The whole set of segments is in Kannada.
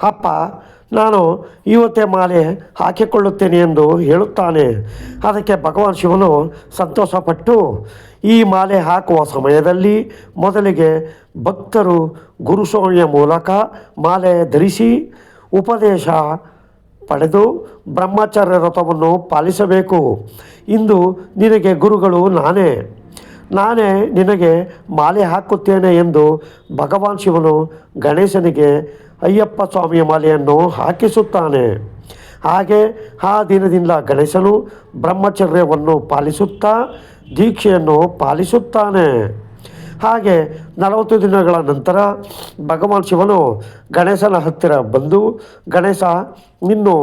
ಅಪ್ಪ, ನಾನು ಇವತ್ತೇ ಮಾಲೆ ಹಾಕಿಕೊಳ್ಳುತ್ತೇನೆ ಎಂದು ಹೇಳುತ್ತಾನೆ. ಅದಕ್ಕೆ ಭಗವಾನ್ ಶಿವನು ಸಂತೋಷಪಟ್ಟು ಈ ಮಾಲೆ ಹಾಕುವ ಸಮಯದಲ್ಲಿ ಮೊದಲಿಗೆ ಭಕ್ತರು ಗುರುಸ್ವಾಮಿಯ ಮೂಲಕ ಮಾಲೆ ಧರಿಸಿ ಉಪದೇಶ ಪಡೆದು ಬ್ರಹ್ಮಚರ್ಯ ವ್ರತವನ್ನು ಪಾಲಿಸಬೇಕು. ಇಂದು ನಿನಗೆ ಗುರುಗಳು ನಾನೇ ನಿನಗೆ ಮಾಲೆ ಹಾಕುತ್ತೇನೆ ಎಂದು ಭಗವಾನ್ ಶಿವನು ಗಣೇಶನಿಗೆ ಅಯ್ಯಪ್ಪ ಸ್ವಾಮಿಯ ಮಾಲೆಯನ್ನು ಹಾಕಿಸುತ್ತಾನೆ. ಹಾಗೆ ಆ ದಿನದಿಂದ ಗಣೇಶನು ಬ್ರಹ್ಮಚರ್ಯವನ್ನು ಪಾಲಿಸುತ್ತಾ ದೀಕ್ಷೆಯನ್ನು ಪಾಲಿಸುತ್ತಾನೆ. ಹಾಗೆ 40 ದಿನಗಳ ನಂತರ ಭಗವಾನ್ ಶಿವನು ಗಣೇಶನ ಹತ್ತಿರ ಬಂದು, ಗಣೇಶ, ಇನ್ನು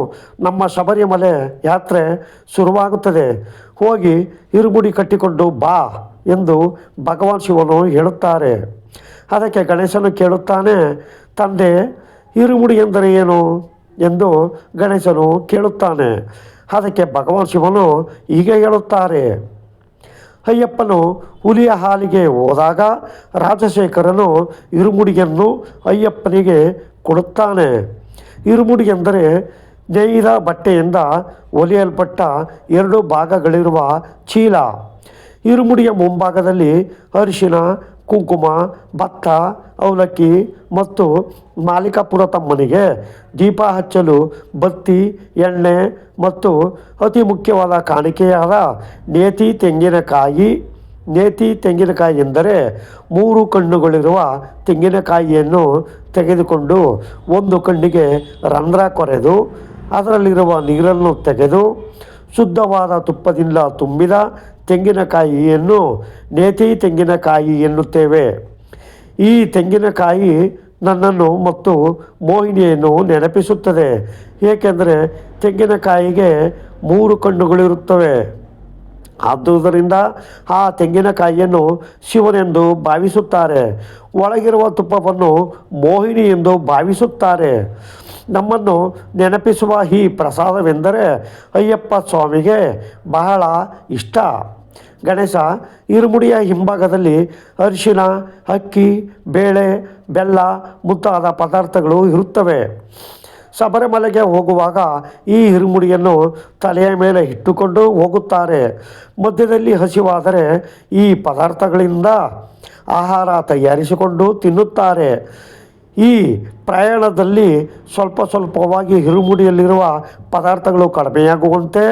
ನಮ್ಮ ಶಬರಿಮಲೆ ಯಾತ್ರೆ ಶುರುವಾಗುತ್ತದೆ, ಹೋಗಿ ಇರುಮುಡಿ ಕಟ್ಟಿಕೊಂಡು ಬಾ ಎಂದು ಭಗವಾನ್ ಶಿವನು ಹೇಳುತ್ತಾರೆ. ಅದಕ್ಕೆ ಗಣೇಶನು ಕೇಳುತ್ತಾನೆ, ತಂದೆ, ಇರುಮುಡಿ ಎಂದರೆ ಏನು ಎಂದು ಗಣೇಶನು ಕೇಳುತ್ತಾನೆ. ಅದಕ್ಕೆ ಭಗವಾನ್ ಶಿವನು ಹೀಗೆ ಹೇಳುತ್ತಾರೆ, ಅಯ್ಯಪ್ಪನು ಹುಲಿಯ ಹಾಲಿಗೆ ಹೋದಾಗ ರಾಜಶೇಖರನು ಇರುಮುಡಿಯನ್ನು ಅಯ್ಯಪ್ಪನಿಗೆ ಕೊಡುತ್ತಾನೆ. ಇರುಮುಡಿ ಎಂದರೆ ನೇಯ್ದ ಬಟ್ಟೆಯಿಂದ ಹೊಲಿಯಲ್ಪಟ್ಟ 2 ಭಾಗಗಳಿರುವ ಚೀಲ. ಇರುಮುಡಿಯ ಮುಂಭಾಗದಲ್ಲಿ ಅರಿಶಿನ, ಕುಂಕುಮ, ಭತ್ತ, ಅವಲಕ್ಕಿ ಮತ್ತು ಮಾಲಿಕಾಪುರ ತಮ್ಮನಿಗೆ ದೀಪ ಹಚ್ಚಲು ಬತ್ತಿ, ಎಣ್ಣೆ ಮತ್ತು ಅತಿ ಮುಖ್ಯವಾದ ಕಾಣಿಕೆಯಾದ ನೇತಿ ತೆಂಗಿನಕಾಯಿ. ನೇತಿ ತೆಂಗಿನಕಾಯಿ ಎಂದರೆ 3 ಕಣ್ಣುಗಳಿರುವ ತೆಂಗಿನಕಾಯಿಯನ್ನು ತೆಗೆದುಕೊಂಡು ಒಂದು ಕಣ್ಣಿಗೆ ರಂಧ್ರ ಕೊರೆದು ಅದರಲ್ಲಿರುವ ನೀರನ್ನು ತೆಗೆದು ಶುದ್ಧವಾದ ತುಪ್ಪದಿಂದ ತುಂಬಿದ ತೆಂಗಿನಕಾಯಿಯನ್ನು ನೇತಿ ತೆಂಗಿನಕಾಯಿ ಎನ್ನುತ್ತೇವೆ. ಈ ತೆಂಗಿನಕಾಯಿ ನನ್ನನ್ನು ಮತ್ತು ಮೋಹಿನಿಯನ್ನು ನೆನಪಿಸುತ್ತದೆ, ಏಕೆಂದರೆ ತೆಂಗಿನಕಾಯಿಗೆ 3 ಕಣ್ಣುಗಳಿರುತ್ತವೆ. ಆದುದರಿಂದ ಆ ತೆಂಗಿನಕಾಯಿಯನ್ನು ಶಿವನೆಂದು ಭಾವಿಸುತ್ತಾರೆ. ಒಳಗಿರುವ ತುಪ್ಪವನ್ನು ಮೋಹಿನಿ ಎಂದು ಭಾವಿಸುತ್ತಾರೆ. ನಮ್ಮನ್ನು ನೆನಪಿಸುವ ಈ ಪ್ರಸಾದವೆಂದರೆ ಅಯ್ಯಪ್ಪ ಸ್ವಾಮಿಗೆ ಬಹಳ ಇಷ್ಟ. ಗಣೇಶ ಇರುಮುಡಿಯ ಹಿಂಭಾಗದಲ್ಲಿ ಅರಿಶಿನ, ಅಕ್ಕಿ, ಬೇಳೆ, ಬೆಲ್ಲ ಮುಂತಾದ ಪದಾರ್ಥಗಳು ಇರುತ್ತವೆ. ಶಬರಿಮಲೆಗೆ ಹೋಗುವಾಗ ಈ ಇರುಮುಡಿಯನ್ನು ತಲೆಯ ಮೇಲೆ ಇಟ್ಟುಕೊಂಡು ಹೋಗುತ್ತಾರೆ. ಮಧ್ಯದಲ್ಲಿ ಹಸಿವಾದರೆ ಈ ಪದಾರ್ಥಗಳಿಂದ ಆಹಾರ ತಯಾರಿಸಿಕೊಂಡು ತಿನ್ನುತ್ತಾರೆ. ಈ ಪ್ರಯಾಣದಲ್ಲಿ ಸ್ವಲ್ಪ ಸ್ವಲ್ಪವಾಗಿ ಇರುಮುಡಿಯಲ್ಲಿರುವ ಪದಾರ್ಥಗಳು ಕಡಿಮೆಯಾಗುವಂತೆ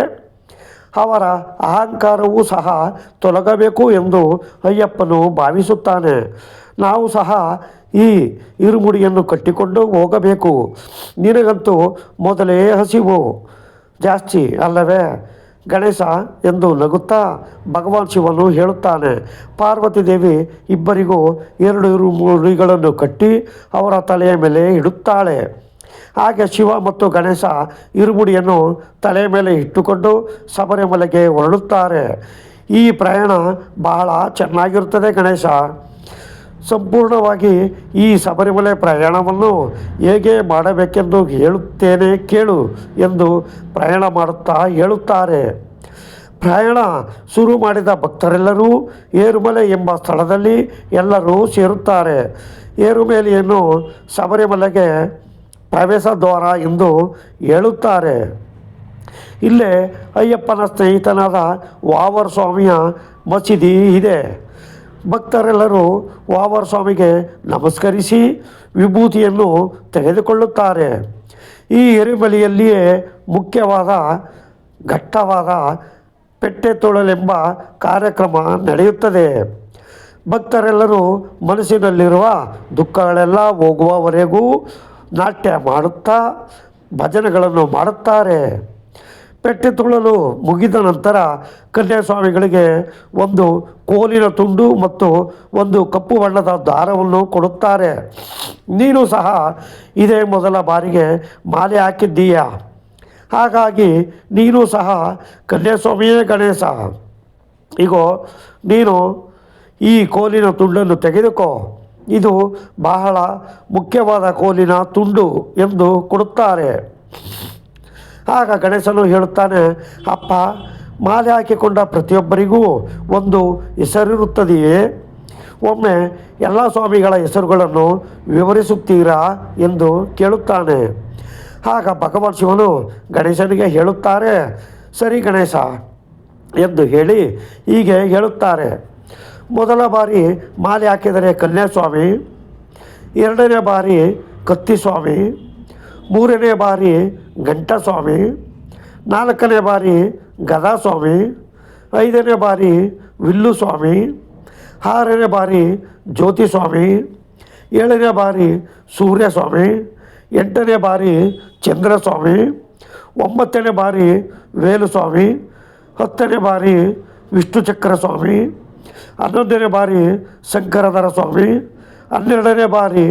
ಅವರ ಅಹಂಕಾರವೂ ಸಹ ತೊಲಗಬೇಕು ಎಂದು ಅಯ್ಯಪ್ಪನು ಭಾವಿಸುತ್ತಾನೆ. ನಾವು ಸಹ ಈ ಇರುಮುಡಿಯನ್ನು ಕಟ್ಟಿಕೊಂಡು ಹೋಗಬೇಕು. ನಿನಗಂತೂ ಮೊದಲೇ ಹಸಿವು ಜಾಸ್ತಿ ಅಲ್ಲವೇ ಗಣೇಶ ಎಂದು ನಗುತ್ತಾ ಭಗವಾನ್ ಶಿವನು ಹೇಳುತ್ತಾನೆ. ಪಾರ್ವತಿ ದೇವಿ ಇಬ್ಬರಿಗೂ 2 ಇರುಮುಡಿಗಳನ್ನು ಕಟ್ಟಿ ಅವರ ತಲೆಯ ಮೇಲೆ ಇಡುತ್ತಾಳೆ. ಹಾಗೆ ಶಿವ ಮತ್ತು ಗಣೇಶ ಇರುಮುಡಿಯನ್ನು ತಲೆಯ ಮೇಲೆ ಇಟ್ಟುಕೊಂಡು ಶಬರಿಮಲೆಗೆ ಹೊರಡುತ್ತಾರೆ. ಈ ಪ್ರಯಾಣ ಬಹಳ ಚೆನ್ನಾಗಿರುತ್ತದೆ ಗಣೇಶ. ಸಂಪೂರ್ಣವಾಗಿ ಈ ಶಬರಿಮಲೆ ಪ್ರಯಾಣವನ್ನು ಹೇಗೆ ಮಾಡಬೇಕೆಂದು ಹೇಳುತ್ತೇನೆ ಕೇಳು ಎಂದು ಪ್ರಯಾಣ ಮಾಡುತ್ತಾ ಹೇಳುತ್ತಾರೆ. ಪ್ರಯಾಣ ಶುರು ಮಾಡಿದ ಭಕ್ತರೆಲ್ಲರೂ ಏರುಮಲೆ ಎಂಬ ಸ್ಥಳದಲ್ಲಿ ಎಲ್ಲರೂ ಸೇರುತ್ತಾರೆ. ಏರುಮಲೆಯನ್ನು ಶಬರಿಮಲೆಗೆ ಪ್ರವೇಶ ದ್ವಾರ ಎಂದು ಹೇಳುತ್ತಾರೆ. ಇಲ್ಲೇ ಅಯ್ಯಪ್ಪನ ಸ್ನೇಹಿತನಾದ ವಾವರ್ ಸ್ವಾಮಿಯ ಮಸೀದಿ ಇದೆ. ಭಕ್ತರೆಲ್ಲರೂ ವಾವರ್ ಸ್ವಾಮಿಗೆ ನಮಸ್ಕರಿಸಿ ವಿಭೂತಿಯನ್ನು ತೆಗೆದುಕೊಳ್ಳುತ್ತಾರೆ. ಈ ಎರಿಮಲೆಯಲ್ಲಿಯೇ ಮುಖ್ಯವಾದ ಘಟ್ಟವಾದ ಪೆಟ್ಟೆ ತೊಳಲೆಂಬ ಕಾರ್ಯಕ್ರಮ ನಡೆಯುತ್ತದೆ. ಭಕ್ತರೆಲ್ಲರೂ ಮನಸ್ಸಿನಲ್ಲಿರುವ ದುಃಖಗಳೆಲ್ಲ ಹೋಗುವವರೆಗೂ ನಾಟ್ಯ ಮಾಡುತ್ತಾ ಭಜನೆಗಳನ್ನು ಮಾಡುತ್ತಾರೆ. ಪೆಟ್ಟೆ ತುಳಲು ಮುಗಿದ ನಂತರ ಕನ್ಯಾಸ್ವಾಮಿಗಳಿಗೆ ಒಂದು ಕೋಲಿನ ತುಂಡು ಮತ್ತು ಒಂದು ಕಪ್ಪು ಬಣ್ಣದ ದಾರವನ್ನು ಕೊಡುತ್ತಾರೆ. ನೀನು ಸಹ ಇದೇ ಮೊದಲ ಬಾರಿಗೆ ಮಾಲೆ ಹಾಕಿದ್ದೀಯಾ, ಹಾಗಾಗಿ ನೀನು ಸಹ ಕನ್ಯಾಸ್ವಾಮಿಯೇ ಗಣೇಶ. ಇಗೋ, ನೀನು ಈ ಕೋಲಿನ ತುಂಡನ್ನು ತೆಗೆದುಕೋ, ಇದು ಬಹಳ ಮುಖ್ಯವಾದ ಕೋಲಿನ ತುಂಡು ಎಂದು ಕೊಡುತ್ತಾರೆ. ಆಗ ಗಣೇಶನು ಹೇಳುತ್ತಾನೆ, ಅಪ್ಪ, ಮಾಲೆ ಹಾಕಿಕೊಂಡ ಪ್ರತಿಯೊಬ್ಬರಿಗೂ ಒಂದು ಹೆಸರಿರುತ್ತದೆಯೇ? ಒಮ್ಮೆ ಎಲ್ಲ ಸ್ವಾಮಿಗಳ ಹೆಸರುಗಳನ್ನು ವಿವರಿಸುತ್ತೀರಾ ಎಂದು ಕೇಳುತ್ತಾನೆ. ಆಗ ಭಗವಾನ್ ಶಿವನು ಗಣೇಶನಿಗೆ ಹೇಳುತ್ತಾರೆ, ಸರಿ ಗಣೇಶ ಎಂದು ಹೇಳಿ ಹೀಗೆ ಹೇಳುತ್ತಾರೆ. ಮೊದಲ ಬಾರಿ ಮಾಲೆ ಹಾಕಿದರೆ ಕನ್ಯಾಸ್ವಾಮಿ, ಎರಡನೇ ಬಾರಿ ಕತ್ತಿಸ್ವಾಮಿ, ಮೂರನೇ ಬಾರಿ ಘಂಟಸ್ವಾಮಿ, ನಾಲ್ಕನೇ ಬಾರಿ ಗದಾಸ್ವಾಮಿ, ಐದನೇ ಬಾರಿ ವಿಲ್ಲು ಸ್ವಾಮಿ, ಆರನೇ ಬಾರಿ ಜ್ಯೋತಿಸ್ವಾಮಿ, ಏಳನೇ ಬಾರಿ ಸೂರ್ಯಸ್ವಾಮಿ, ಎಂಟನೇ ಬಾರಿ ಚಂದ್ರಸ್ವಾಮಿ, ಒಂಬತ್ತನೇ ಬಾರಿ ವೇಲುಸ್ವಾಮಿ, ಹತ್ತನೇ ಬಾರಿ ವಿಷ್ಣುಚಕ್ರ ಸ್ವಾಮಿ, 11ನೇ ಬಾರಿ ಶಂಕರಧರ ಸ್ವಾಮಿ, 12ನೇ ಬಾರಿ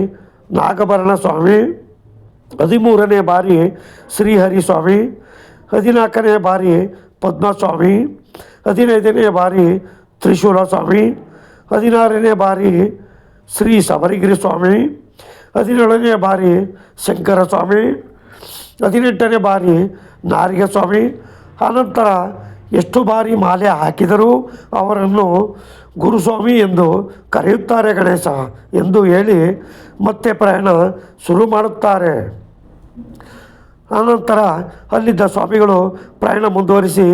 ನಾಗಭರಣ ಸ್ವಾಮಿ, 13ನೇ ಬಾರಿ ಶ್ರೀಹರಿ ಸ್ವಾಮಿ, 14ನೇ ಬಾರಿ ಪದ್ಮಸ್ವಾಮಿ, 15ನೇ ಬಾರಿ ತ್ರಿಶೂಲ ಸ್ವಾಮಿ, 16ನೇ ಬಾರಿ ಶ್ರೀ ಶಬರಿಗಿರಿ ಸ್ವಾಮಿ, 17ನೇ ಬಾರಿ ಶಂಕರ ಸ್ವಾಮಿ, 18ನೇ ಬಾರಿ ನಾರಿಗ ಸ್ವಾಮಿ. ಅನಂತರ ಎಷ್ಟು ಬಾರಿ ಮಾಲೆ ಹಾಕಿದರೂ ಅವರನ್ನು ಗುರುಸ್ವಾಮಿ ಎಂದು ಕರೆಯುತ್ತಾರೆ ಗಣೇಶ ಎಂದು ಹೇಳಿ ಮತ್ತೆ ಪ್ರಯಾಣ ಶುರು ಮಾಡುತ್ತಾರೆ. ಅನಂತರ ಅಲ್ಲಿದ್ದ ಸ್ವಾಮಿಗಳು ಪ್ರಯಾಣ ಮುಂದುವರಿಸಿ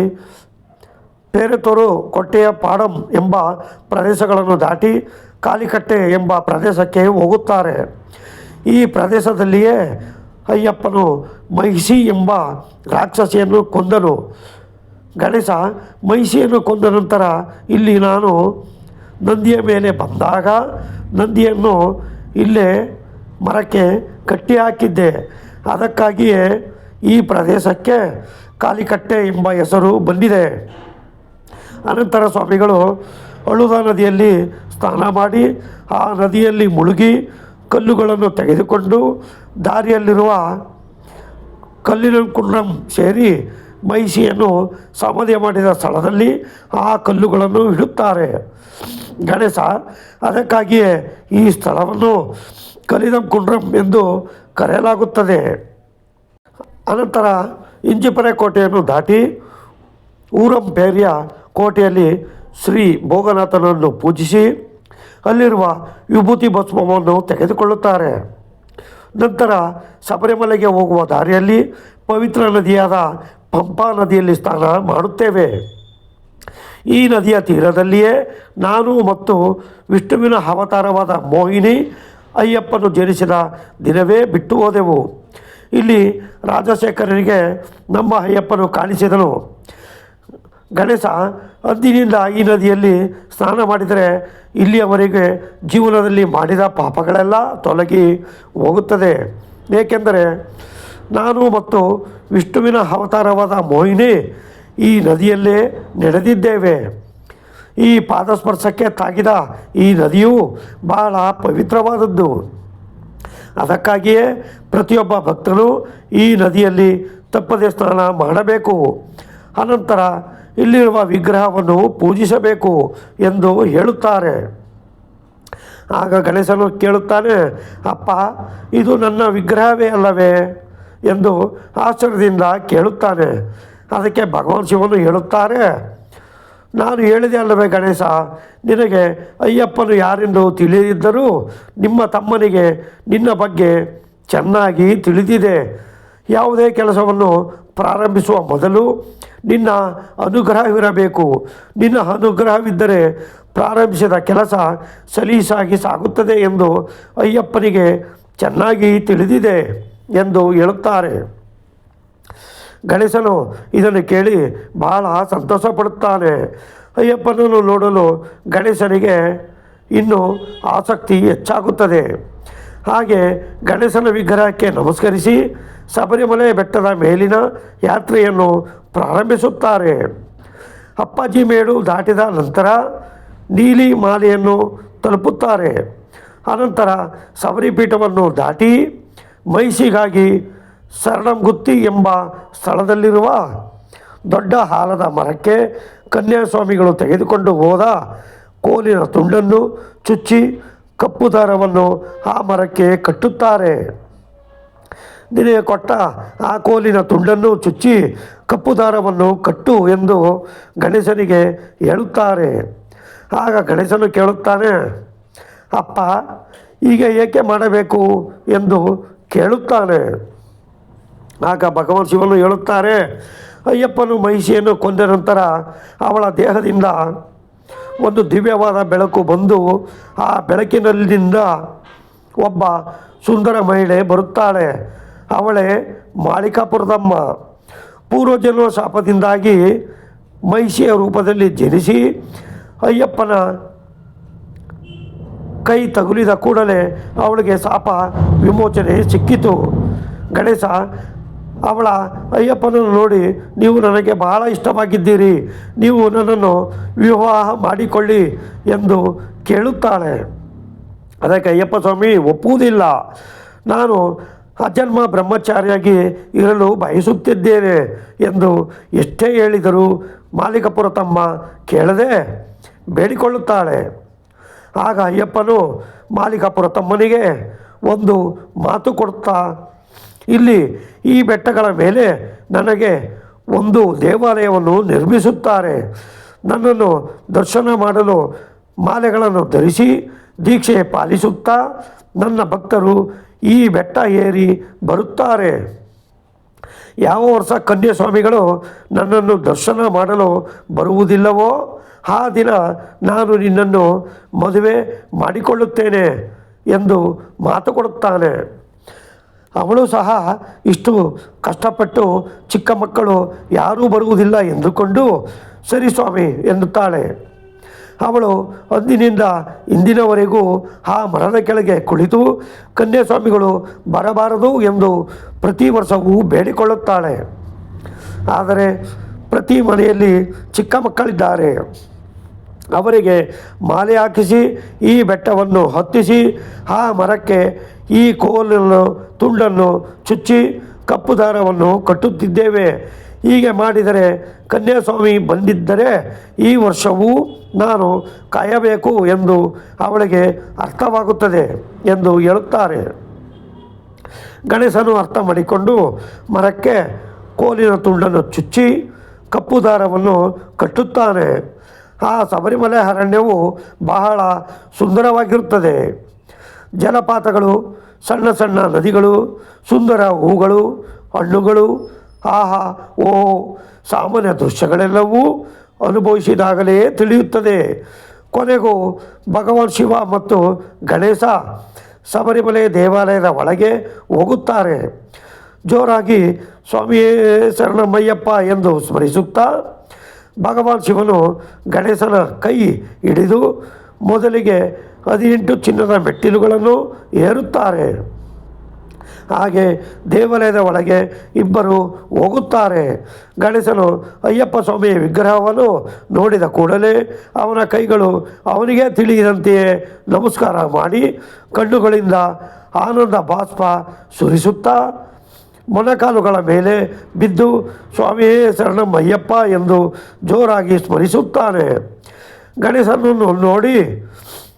ಪೇರೆತೋರು ಕೊಟ್ಟೆಯ ಪಾಡಂ ಎಂಬ ಪ್ರದೇಶಗಳನ್ನು ದಾಟಿ ಕಾಲಿಕಟ್ಟೆ ಎಂಬ ಪ್ರದೇಶಕ್ಕೆ ಹೋಗುತ್ತಾರೆ. ಈ ಪ್ರದೇಶದಲ್ಲಿಯೇ ಅಯ್ಯಪ್ಪನು ಮಹಿಷಿ ಎಂಬ ರಾಕ್ಷಸಿಯನ್ನು ಕೊಂದನು. ಗಣೇಶ ಮಹಿಷಿಯನ್ನು ಕೊಂದ ನಂತರ ಇಲ್ಲಿ ನಾನು ನಂದಿಯ ಮೇಲೆ ಬಂದಾಗ ನಂದಿಯನ್ನು ಇಲ್ಲೇ ಮರಕ್ಕೆ ಕಟ್ಟಿ ಹಾಕಿದ್ದೆ. ಅದಕ್ಕಾಗಿಯೇ ಈ ಪ್ರದೇಶಕ್ಕೆ ಕಾಲಿಕಟ್ಟೆ ಎಂಬ ಹೆಸರು ಬಂದಿದೆ. ಅನಂತರ ಸ್ವಾಮಿಗಳು ಅಳುದ ನದಿಯಲ್ಲಿ ಸ್ನಾನ ಮಾಡಿ ಆ ನದಿಯಲ್ಲಿ ಮುಳುಗಿ ಕಲ್ಲುಗಳನ್ನು ತೆಗೆದುಕೊಂಡು ದಾರಿಯಲ್ಲಿರುವ ಕಲ್ಲಿನ ಕುಂಡ್ರಂ ಸೇರಿ ಮಹಿಷಿಯನ್ನು ಸಮಾಧಿ ಮಾಡಿದ ಸ್ಥಳದಲ್ಲಿ ಆ ಕಲ್ಲುಗಳನ್ನು ಇಡುತ್ತಾರೆ. ಗಣೇಶ ಅದಕ್ಕಾಗಿಯೇ ಈ ಸ್ಥಳವನ್ನು ಕಲ್ಲಿನ ಕುಂಡ್ರಂ ಎಂದು ಕರೆಯಲಾಗುತ್ತದೆ. ಅನಂತರ ಇಂಜಿಪರೆ ಕೋಟೆಯನ್ನು ದಾಟಿ ಊರಂಪೇರಿಯ ಕೋಟೆಯಲ್ಲಿ ಶ್ರೀ ಭೋಗನಾಥನನ್ನು ಪೂಜಿಸಿ ಅಲ್ಲಿರುವ ವಿಭೂತಿ ಭಸ್ಮವನ್ನು ತೆಗೆದುಕೊಳ್ಳುತ್ತಾರೆ. ನಂತರ ಶಬರಿಮಲೆಗೆ ಹೋಗುವ ದಾರಿಯಲ್ಲಿ ಪವಿತ್ರ ನದಿಯಾದ ಪಂಪಾ ನದಿಯಲ್ಲಿ ಸ್ನಾನ ಮಾಡುತ್ತೇವೆ. ಈ ನದಿಯ ತೀರದಲ್ಲಿಯೇ ನಾನು ಮತ್ತು ವಿಷ್ಣುವಿನ ಅವತಾರವಾದ ಮೋಹಿನಿ ಅಯ್ಯಪ್ಪನು ಜನಿಸಿದ ದಿನವೇ ಬಿಟ್ಟು ಹೋದೆವು. ಇಲ್ಲಿ ರಾಜಶೇಖರನಿಗೆ ನಮ್ಮ ಅಯ್ಯಪ್ಪನು ಕಾಣಿಸಿದನು. ಗಣೇಶ ಅಂದಿನಿಂದ ಈ ನದಿಯಲ್ಲಿ ಸ್ನಾನ ಮಾಡಿದರೆ ಇಲ್ಲಿಯವರೆಗೆ ಜೀವನದಲ್ಲಿ ಮಾಡಿದ ಪಾಪಗಳೆಲ್ಲ ತೊಲಗಿ ಹೋಗುತ್ತದೆ. ಏಕೆಂದರೆ ನಾನು ಮತ್ತು ವಿಷ್ಣುವಿನ ಅವತಾರವಾದ ಮೋಹಿನಿ ಈ ನದಿಯಲ್ಲೇ ನಡೆದಿದ್ದೇವೆ. ಈ ಪಾದಸ್ಪರ್ಶಕ್ಕೆ ತಾಗಿದ ಈ ನದಿಯು ಬಹಳ ಪವಿತ್ರವಾದದ್ದು. ಅದಕ್ಕಾಗಿಯೇ ಪ್ರತಿಯೊಬ್ಬ ಭಕ್ತನು ಈ ನದಿಯಲ್ಲಿ ತಪ್ಪದೆ ಸ್ನಾನ ಮಾಡಬೇಕು. ಅನಂತರ ಇಲ್ಲಿರುವ ವಿಗ್ರಹವನ್ನು ಪೂಜಿಸಬೇಕು ಎಂದು ಹೇಳುತ್ತಾರೆ. ಆಗ ಗಣೇಶನು ಕೇಳುತ್ತಾನೆ, ಅಪ್ಪ ಇದು ನನ್ನ ವಿಗ್ರಹವೇ ಅಲ್ಲವೇ ಎಂದು ಆಶ್ಚರ್ಯದಿಂದ ಕೇಳುತ್ತಾನೆ. ಅದಕ್ಕೆ ಭಗವಾನ್ ಶಿವನು ಹೇಳುತ್ತಾರೆ, ನಾನು ಹೇಳಿದೆ ಅಲ್ಲವೇ ಗಣೇಶ, ನಿನಗೆ ಅಯ್ಯಪ್ಪನು ಯಾರೆಂದು ತಿಳಿದಿದ್ದರೂ ನಿಮ್ಮ ತಮ್ಮನಿಗೆ ನಿನ್ನ ಬಗ್ಗೆ ಚೆನ್ನಾಗಿ ತಿಳಿದಿದೆ. ಯಾವುದೇ ಕೆಲಸವನ್ನು ಪ್ರಾರಂಭಿಸುವ ಮೊದಲು ನಿನ್ನ ಅನುಗ್ರಹವಿರಬೇಕು. ನಿನ್ನ ಅನುಗ್ರಹವಿದ್ದರೆ ಪ್ರಾರಂಭಿಸಿದ ಕೆಲಸ ಸಲೀಸಾಗಿ ಸಾಗುತ್ತದೆ ಎಂದು ಅಯ್ಯಪ್ಪನಿಗೆ ಚೆನ್ನಾಗಿ ತಿಳಿದಿದೆ ಎಂದು ಹೇಳುತ್ತಾರೆ. ಗಣೇಶನು ಇದನ್ನು ಕೇಳಿ ಬಹಳ ಸಂತೋಷ ಪಡುತ್ತಾನೆ. ಅಯ್ಯಪ್ಪನನ್ನು ನೋಡಲು ಗಣೇಶನಿಗೆ ಇನ್ನೂ ಆಸಕ್ತಿ ಹೆಚ್ಚಾಗುತ್ತದೆ. ಹಾಗೆ ಗಣೇಶನ ವಿಗ್ರಹಕ್ಕೆ ನಮಸ್ಕರಿಸಿ ಶಬರಿಮಲೆ ಬೆಟ್ಟದ ಮೇಲಿನ ಯಾತ್ರೆಯನ್ನು ಪ್ರಾರಂಭಿಸುತ್ತಾರೆ. ಅಪ್ಪಾಜಿ ಮೇಡು ದಾಟಿದ ನಂತರ ನೀಲಿ ಮಾಲೆಯನ್ನು ತಲುಪುತ್ತಾರೆ. ಅನಂತರ ಶಬರಿಪೀಠವನ್ನು ದಾಟಿ ಮಹಿಷಿಗಾಗಿ ಶರಣಂಗುತ್ತಿ ಎಂಬ ಸ್ಥಳದಲ್ಲಿರುವ ದೊಡ್ಡ ಆಲದ ಮರಕ್ಕೆ ಕನ್ಯಾಸ್ವಾಮಿಗಳು ತೆಗೆದುಕೊಂಡು ಹೋದ ಕೋಲಿನ ತುಂಡನ್ನು ಚುಚ್ಚಿ ಕಪ್ಪು ದಾರವನ್ನು ಆ ಮರಕ್ಕೆ ಕಟ್ಟುತ್ತಾರೆ. ನಿನಗೆ ಕೊಟ್ಟ ಆ ಕೋಲಿನ ತುಂಡನ್ನು ಚುಚ್ಚಿ ಕಪ್ಪು ದಾರವನ್ನು ಕಟ್ಟು ಎಂದು ಗಣೇಶನಿಗೆ ಹೇಳುತ್ತಾರೆ. ಆಗ ಗಣೇಶನು ಕೇಳುತ್ತಾನೆ, ಅಪ್ಪ ಈಗ ಏಕೆ ಮಾಡಬೇಕು ಎಂದು ಕೇಳುತ್ತಾನೆ. ಆಗ ಭಗವಾನ್ ಶಿವನು ಹೇಳುತ್ತಾರೆ, ಅಯ್ಯಪ್ಪನು ಮಹಿಷಿಯನ್ನು ಕೊಂದ ನಂತರ ಅವಳ ದೇಹದಿಂದ ಒಂದು ದಿವ್ಯವಾದ ಬೆಳಕು ಬಂದು ಆ ಬೆಳಕಿನಲ್ಲಿಂದ ಒಬ್ಬ ಸುಂದರ ಮಹಿಳೆ ಬರುತ್ತಾಳೆ. ಅವಳೇ ಮಾಳಿಕಾಪುರದಮ್ಮ. ಪೂರ್ವಜನ್ಮ ಶಾಪದಿಂದಾಗಿ ಮಹಿಷಿಯ ರೂಪದಲ್ಲಿ ಜನಿಸಿ ಅಯ್ಯಪ್ಪನ ಕೈ ತಗುಲಿದ ಕೂಡಲೇ ಅವಳಿಗೆ ಶಾಪ ವಿಮೋಚನೆ ಸಿಕ್ಕಿತು. ಗಣೇಶ ಅವಳ ಅಯ್ಯಪ್ಪನನ್ನು ನೋಡಿ, ನೀವು ನನಗೆ ಬಹಳ ಇಷ್ಟವಾಗಿದ್ದೀರಿ, ನೀವು ನನ್ನನ್ನು ವಿವಾಹ ಮಾಡಿಕೊಳ್ಳಿ ಎಂದು ಕೇಳುತ್ತಾಳೆ. ಅದಕ್ಕೆ ಅಯ್ಯಪ್ಪ ಸ್ವಾಮಿ ಒಪ್ಪುವುದಿಲ್ಲ, ನಾನು ಅಜನ್ಮ ಬ್ರಹ್ಮಚಾರಿಯಾಗಿ ಇರಲು ಬಯಸುತ್ತಿದ್ದೇನೆ ಎಂದು ಎಷ್ಟೇ ಹೇಳಿದರೂ ಮಾಲಿಕಪುರ ತಮ್ಮ ಕೇಳದೆ ಬೇಡಿಕೊಳ್ಳುತ್ತಾಳೆ. ಆಗ ಅಯ್ಯಪ್ಪನು ಮಾಲಿಕಪುರ ತಮ್ಮನಿಗೆ ಒಂದು ಮಾತು ಕೊಡುತ್ತಾ, ಇಲ್ಲಿ ಈ ಬೆಟ್ಟಗಳ ಮೇಲೆ ನನಗೆ ಒಂದು ದೇವಾಲಯವನ್ನು ನಿರ್ಮಿಸುತ್ತಾರೆ. ನನ್ನನ್ನು ದರ್ಶನ ಮಾಡಲು ಮಾಲೆಗಳನ್ನು ಧರಿಸಿ ದೀಕ್ಷೆ ಪಾಲಿಸುತ್ತಾ ನನ್ನ ಭಕ್ತರು ಈ ಬೆಟ್ಟ ಏರಿ ಬರುತ್ತಾರೆ. ಯಾವ ವರ್ಷ ಕನ್ಯಾಸ್ವಾಮಿಗಳು ನನ್ನನ್ನು ದರ್ಶನ ಮಾಡಲು ಬರುವುದಿಲ್ಲವೋ ಆ ದಿನ ನಾನು ನಿನ್ನನ್ನು ಮದುವೆ ಮಾಡಿಕೊಳ್ಳುತ್ತೇನೆ ಎಂದು ಮಾತು ಕೊಡುತ್ತಾನೆ. ಅವಳು ಸಹ ಇಷ್ಟು ಕಷ್ಟಪಟ್ಟು ಚಿಕ್ಕ ಮಕ್ಕಳು ಯಾರೂ ಬರುವುದಿಲ್ಲ ಎಂದುಕೊಂಡು ಸರಿ ಸ್ವಾಮಿ ಎನ್ನುತ್ತಾಳೆ. ಅವಳು ಅಂದಿನಿಂದ ಇಂದಿನವರೆಗೂ ಆ ಮರದ ಕೆಳಗೆ ಕುಳಿತು ಕನ್ಯಾಸ್ವಾಮಿಗಳು ಬರಬಾರದು ಎಂದು ಪ್ರತಿ ವರ್ಷವೂ ಬೇಡಿಕೊಳ್ಳುತ್ತಾಳೆ. ಆದರೆ ಪ್ರತಿ ಮನೆಯಲ್ಲಿ ಚಿಕ್ಕ ಮಕ್ಕಳಿದ್ದಾರೆ. ಅವರಿಗೆ ಮಾಲೆ ಹಾಕಿಸಿ ಈ ಬೆಟ್ಟವನ್ನು ಹತ್ತಿಸಿ ಆ ಮರಕ್ಕೆ ಈ ಕೋಲನ್ನು ತುಂಡನ್ನು ಚುಚ್ಚಿ ಕಪ್ಪು ದಾರವನ್ನು ಕಟ್ಟುತ್ತಿದ್ದೇವೆ. ಹೀಗೆ ಮಾಡಿದರೆ ಕನ್ಯಾಸ್ವಾಮಿ ಬಂದಿದ್ದರೆ ಈ ವರ್ಷವೂ ನಾನು ಕಾಯಬೇಕು ಎಂದು ಅವಳಿಗೆ ಅರ್ಥವಾಗುತ್ತದೆ ಎಂದು ಹೇಳುತ್ತಾರೆ. ಗಣೇಶನು ಅರ್ಥ ಮಾಡಿಕೊಂಡು ಮರಕ್ಕೆ ಕೋಲಿನ ತುಂಡನ್ನು ಚುಚ್ಚಿ ಕಪ್ಪು ದಾರವನ್ನು ಕಟ್ಟುತ್ತಾನೆ. ಆ ಶಬರಿಮಲೆ ಅರಣ್ಯವು ಬಹಳ ಸುಂದರವಾಗಿರುತ್ತದೆ. ಜಲಪಾತಗಳು, ಸಣ್ಣ ಸಣ್ಣ ನದಿಗಳು, ಸುಂದರ ಹೂಗಳು, ಹಣ್ಣುಗಳು, ಆಹಾ ಓ ಸಾಮಾನ್ಯ ದೃಶ್ಯಗಳೆಲ್ಲವೂ ಅನುಭವಿಸಿದಾಗಲೇ ತಿಳಿಯುತ್ತದೆ. ಕೊನೆಗೂ ಭಗವಾನ್ ಶಿವ ಮತ್ತು ಗಣೇಶ ಶಬರಿಮಲೆ ದೇವಾಲಯದ ಒಳಗೆ ಹೋಗುತ್ತಾರೆ. ಜೋರಾಗಿ ಸ್ವಾಮಿಯೇ ಶರಣಮಯ್ಯಪ್ಪ ಎಂದು ಸ್ಮರಿಸುತ್ತಾ ಭಗವಾನ್ ಶಿವನು ಗಣೇಶನ ಕೈ ಹಿಡಿದು ಮೊದಲಿಗೆ 18 ಚಿನ್ನದ ಮೆಟ್ಟಿಲುಗಳನ್ನು ಏರುತ್ತಾರೆ. ಹಾಗೆ ದೇವಾಲಯದ ಒಳಗೆ ಇಬ್ಬರು ಹೋಗುತ್ತಾರೆ. ಗಣೇಶನು ಅಯ್ಯಪ್ಪ ಸ್ವಾಮಿಯ ವಿಗ್ರಹವನ್ನು ನೋಡಿದ ಕೂಡಲೇ ಅವನ ಕೈಗಳು ಅವನಿಗೆ ತಿಳಿಯದಂತೆಯೇ ನಮಸ್ಕಾರ ಮಾಡಿ ಕಣ್ಣುಗಳಿಂದ ಆನಂದ ಬಾಷ್ಪ ಸುರಿಸುತ್ತಾ ಮೊಣಕಾಲುಗಳ ಮೇಲೆ ಬಿದ್ದು ಸ್ವಾಮಿಯೇ ಶರಣಮಯ್ಯಪ್ಪ ಎಂದು ಜೋರಾಗಿ ಸ್ಮರಿಸುತ್ತಾನೆ. ಗಣೇಶನನ್ನು ನೋಡಿ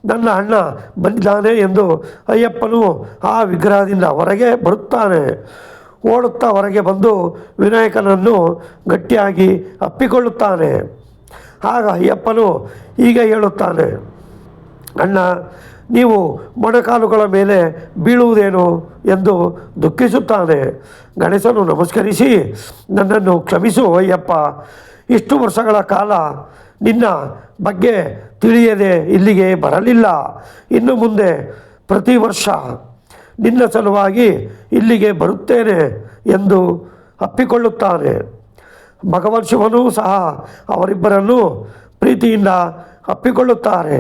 ನನ್ನ ಅಣ್ಣ ಬಂದಿದ್ದಾನೆ ಎಂದು ಅಯ್ಯಪ್ಪನು ಆ ವಿಗ್ರಹದಿಂದ ಹೊರಗೆ ಬರುತ್ತಾನೆ. ಓಡುತ್ತಾ ಹೊರಗೆ ಬಂದು ವಿನಾಯಕನನ್ನು ಗಟ್ಟಿಯಾಗಿ ಅಪ್ಪಿಕೊಳ್ಳುತ್ತಾನೆ. ಆಗ ಅಯ್ಯಪ್ಪನು ಹೀಗೆ ಹೇಳುತ್ತಾನೆ, ಅಣ್ಣ ನೀವು ಮೊಣಕಾಲುಗಳ ಮೇಲೆ ಬೀಳುವುದೇನು ಎಂದು ದುಃಖಿಸುತ್ತಾನೆ. ಗಣೇಶನು ನಮಸ್ಕರಿಸಿ, ನನ್ನನ್ನು ಕ್ಷಮಿಸು ಅಯ್ಯಪ್ಪ, ಇಷ್ಟು ವರ್ಷಗಳ ಕಾಲ ನಿನ್ನ ಬಗ್ಗೆ ತಿಳಿಯದೆ ಇಲ್ಲಿಗೆ ಬರಲಿಲ್ಲ. ಇನ್ನು ಮುಂದೆ ಪ್ರತಿ ವರ್ಷ ನಿನ್ನ ಸಲುವಾಗಿ ಇಲ್ಲಿಗೆ ಬರುತ್ತೇನೆ ಎಂದು ಅಪ್ಪಿಕೊಳ್ಳುತ್ತಾನೆ. ಭಗವಾನ್ ಶಿವನೂ ಸಹ ಅವರಿಬ್ಬರನ್ನು ಪ್ರೀತಿಯಿಂದ ಅಪ್ಪಿಕೊಳ್ಳುತ್ತಾರೆ.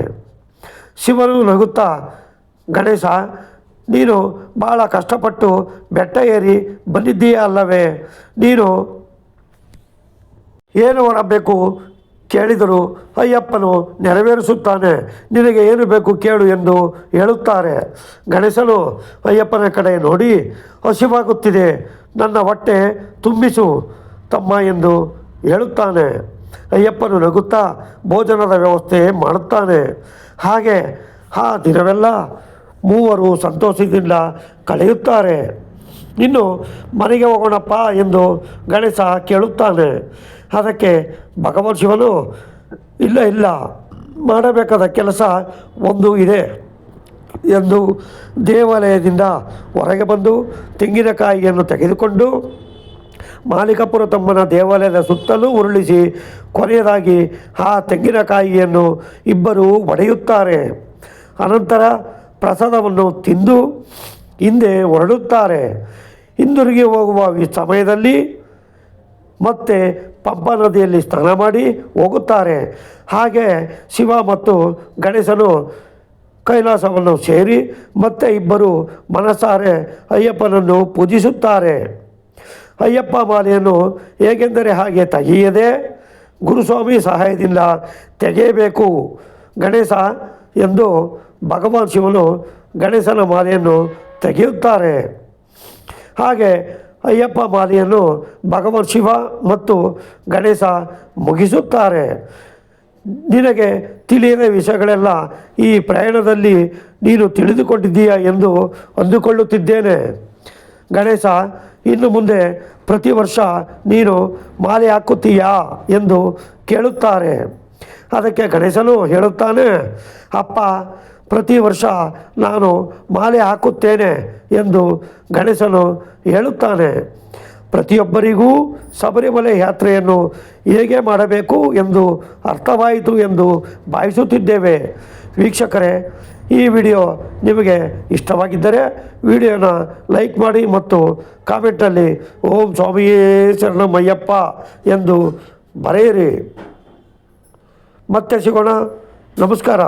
ಶಿವನು ನಗುತ್ತಾ, ಗಣೇಶ ನೀನು ಭಾಳ ಕಷ್ಟಪಟ್ಟು ಬೆಟ್ಟ ಏರಿ ಬಂದಿದ್ದೀಯ ಅಲ್ಲವೇ, ನೀನು ಏನು ಹೊರಬೇಕು ಕೇಳಿದರೂ ಅಯ್ಯಪ್ಪನು ನೆರವೇರಿಸುತ್ತಾನೆ, ನಿನಗೆ ಏನು ಬೇಕು ಕೇಳು ಎಂದು ಹೇಳುತ್ತಾರೆ. ಗಣೇಶನು ಅಯ್ಯಪ್ಪನ ಕಡೆ ನೋಡಿ, ಹಸಿವಾಗುತ್ತಿದೆ, ನನ್ನ ಹೊಟ್ಟೆ ತುಂಬಿಸು ತಮ್ಮ ಎಂದು ಹೇಳುತ್ತಾನೆ. ಅಯ್ಯಪ್ಪನು ನಗುತ್ತಾ ಭೋಜನದ ವ್ಯವಸ್ಥೆ ಮಾಡುತ್ತಾನೆ. ಹಾಗೆ ಆ ದಿನವೆಲ್ಲ ಮೂವರು ಸಂತೋಷದಿಂದ ಕಳೆಯುತ್ತಾರೆ. ಇನ್ನು ಮನೆಗೆ ಹೋಗೋಣಪ್ಪ ಎಂದು ಗಣೇಶ ಕೇಳುತ್ತಾನೆ. ಅದಕ್ಕೆ ಭಗವಾನ್ ಶಿವನು, ಇಲ್ಲ ಮಾಡಬೇಕಾದ ಕೆಲಸ ಒಂದು ಇದೆ, ಎಂದು ದೇವಾಲಯದಿಂದ ಹೊರಗೆ ಬಂದು ತೆಂಗಿನಕಾಯಿಯನ್ನು ತೆಗೆದುಕೊಂಡು ಮಾಲಿಕಪುರ ತಮ್ಮನ ದೇವಾಲಯದ ಸುತ್ತಲೂ ಉರುಳಿಸಿ ಕೊನೆಯದಾಗಿ ಆ ತೆಂಗಿನಕಾಯಿಯನ್ನು ಇಬ್ಬರು ಒಡೆಯುತ್ತಾರೆ. ಅನಂತರ ಪ್ರಸಾದವನ್ನು ತಿಂದು ಹಿಂದೆ ಹೊರಡುತ್ತಾರೆ. ಹಿಂದಿರುಗಿ ಹೋಗುವ ಸಮಯದಲ್ಲಿ ಮತ್ತೆ ಪಂಪಾ ನದಿಯಲ್ಲಿ ಸ್ನಾನ ಮಾಡಿ ಹೋಗುತ್ತಾರೆ. ಹಾಗೆ ಶಿವ ಮತ್ತು ಗಣೇಶನು ಕೈಲಾಸವನ್ನು ಸೇರಿ ಮತ್ತೆ ಇಬ್ಬರು ಮನಸಾರೆ ಅಯ್ಯಪ್ಪನನ್ನು ಪೂಜಿಸುತ್ತಾರೆ. ಅಯ್ಯಪ್ಪ ಮಾಲೆಯನ್ನು ಹೇಗೆಂದರೆ ಹಾಗೆ ತೆಗೆಯದೆ ಗುರುಸ್ವಾಮಿ ಸಹಾಯದಿಂದ ತೆಗೆಯಬೇಕು ಗಣೇಶ ಎಂದು ಭಗವಾನ್ ಶಿವನು ಗಣೇಶನ ಮಾಲೆಯನ್ನು ತೆಗೆಯುತ್ತಾರೆ. ಹಾಗೆ ಅಯ್ಯಪ್ಪ ಮಾಲೆಯನ್ನು ಭಗವಾನ್ ಶಿವ ಮತ್ತು ಗಣೇಶ ಮುಗಿಸುತ್ತಾರೆ. ನಿನಗೆ ತಿಳಿಯದ ವಿಷಯಗಳೆಲ್ಲ ಈ ಪ್ರಯಾಣದಲ್ಲಿ ನೀನು ತಿಳಿದುಕೊಂಡಿದ್ದೀಯಾ ಎಂದು ಅಂದುಕೊಳ್ಳುತ್ತಿದ್ದೇನೆ. ಗಣೇಶ ಇನ್ನು ಮುಂದೆ ಪ್ರತಿ ವರ್ಷ ನೀನು ಮಾಲೆ ಹಾಕುತ್ತೀಯಾ ಎಂದು ಕೇಳುತ್ತಾರೆ. ಅದಕ್ಕೆ ಗಣೇಶನು ಹೇಳುತ್ತಾನೆ, ಅಪ್ಪ ಪ್ರತಿ ವರ್ಷ ನಾನು ಮಾಲೆ ಹಾಕುತ್ತೇನೆ ಎಂದು ಗಣೇಶನು ಹೇಳುತ್ತಾನೆ. ಪ್ರತಿಯೊಬ್ಬರಿಗೂ ಶಬರಿಮಲೆ ಯಾತ್ರೆಯನ್ನು ಹೇಗೆ ಮಾಡಬೇಕು ಎಂದು ಅರ್ಥವಾಯಿತು ಎಂದು ಭಾವಿಸುತ್ತಿದ್ದೇವೆ. ವೀಕ್ಷಕರೇ, ಈ ವಿಡಿಯೋ ನಿಮಗೆ ಇಷ್ಟವಾಗಿದ್ದರೆ ವಿಡಿಯೋನ ಲೈಕ್ ಮಾಡಿ ಮತ್ತು ಕಾಮೆಂಟಲ್ಲಿ ಓಂ ಸ್ವಾಮಿಯೇ ಶರಣಮಯ್ಯಪ್ಪ ಎಂದು ಬರೆಯಿರಿ. ಮತ್ತೆ ಸಿಗೋಣ. ನಮಸ್ಕಾರ.